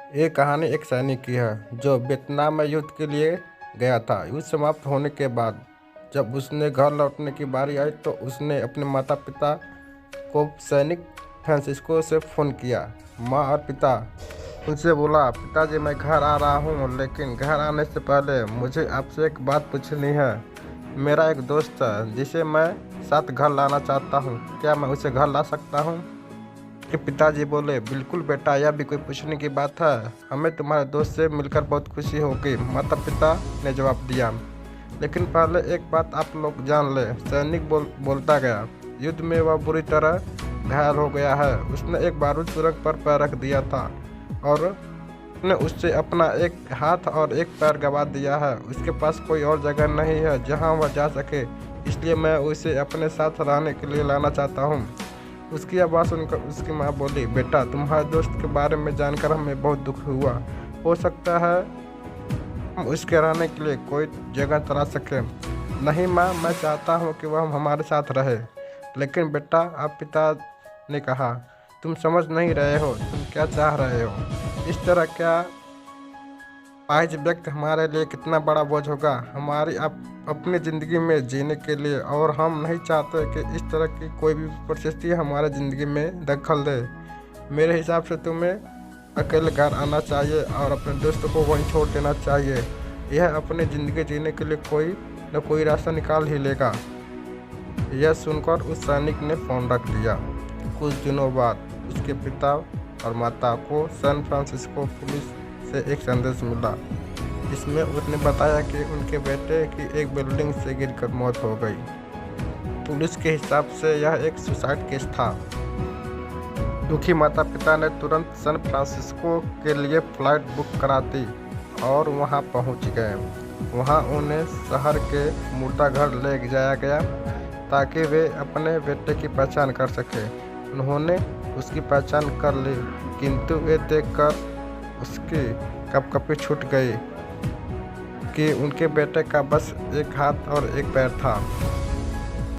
ये कहानी एक सैनिक की है जो वियतनाम में युद्ध के लिए गया था। युद्ध समाप्त होने के बाद जब उसने घर लौटने की बारी आई तो उसने अपने माता पिता को सैनिक फ्रांसिस्को से फ़ोन किया। माँ और पिता उनसे बोला, पिताजी मैं घर आ रहा हूँ, लेकिन घर आने से पहले मुझे आपसे एक बात पूछनी है। मेरा एक दोस्त है जिसे मैं साथ घर लाना चाहता हूँ, क्या मैं उसे घर ला सकता हूँ? के पिताजी बोले, बिल्कुल बेटा, यह भी कोई पूछने की बात है, हमें तुम्हारे दोस्त से मिलकर बहुत खुशी होगी। माता पिता ने जवाब दिया। लेकिन पहले एक बात आप लोग जान ले, सैनिक बोलता गया। युद्ध में वह बुरी तरह घायल हो गया है। उसने एक बारूद सुरंग पर पैर रख दिया था और उसने उससे अपना एक हाथ और एक पैर गंवा दिया है। उसके पास कोई और जगह नहीं है जहां वह जा सके, इसलिए मैं उसे अपने साथ रहने के लिए लाना चाहता हूँ। उसकी आवाज़ सुनकर उसकी माँ बोली, बेटा तुम्हारे दोस्त के बारे में जानकर हमें बहुत दुख हुआ। हो सकता है हम उसके रहने के लिए कोई जगह तलाश सकें। नहीं माँ, मैं चाहता हूँ कि वह हमारे साथ रहे। लेकिन बेटा, आप पिता ने कहा, तुम समझ नहीं रहे हो, तुम क्या चाह रहे हो। इस तरह क्या आज व्यक्त हमारे लिए कितना बड़ा बोझ होगा हमारी अपनी ज़िंदगी में जीने के लिए, और हम नहीं चाहते कि इस तरह की कोई भी परिस्थिति हमारे ज़िंदगी में दखल दे। मेरे हिसाब से तुम्हें अकेले घर आना चाहिए और अपने दोस्तों को वहीं छोड़ देना चाहिए। यह अपनी ज़िंदगी जीने के लिए कोई न कोई रास्ता निकाल ही लेगा। यह सुनकर उस सैनिक ने फ़ोन रख दिया। कुछ दिनों बाद उसके पिता और माता को सैन फ्रांसिस्को पुलिस से एक संदेश मिला। इसमें उसने बताया कि उनके बेटे की एक बिल्डिंग से गिरकर मौत हो गई। पुलिस के हिसाब से यह एक सुसाइड केस था। दुखी माता पिता ने तुरंत सैन फ्रांसिस्को के लिए फ्लाइट बुक करा दी और वहां पहुंच गए। वहां उन्हें शहर के मुर्दाघर ले जाया गया ताकि वे अपने बेटे की पहचान कर सके। उन्होंने उसकी पहचान कर ली, किंतु वे देखकर उसकी कपकपी छूट गई कि उनके बेटे का बस एक हाथ और एक पैर था।